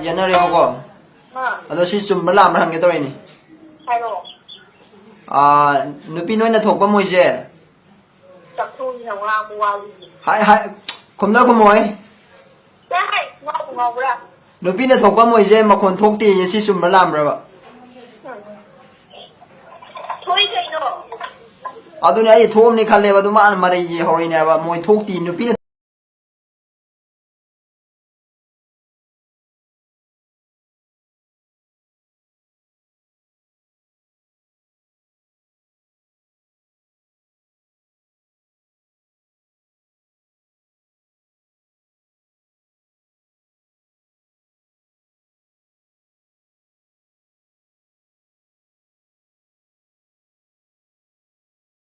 연애해보고 아저씨 좀 말라 한 게 또래니 아 누비 너희나 독바 뭐이제 하이 겁나 고마워해 누비나 독바 뭐이제 막건 독디 예시 좀 말라 그러봐 아도니 아이 도움니 칼레바도 많은 말이 허리네 봐 뭐이 독디 누비나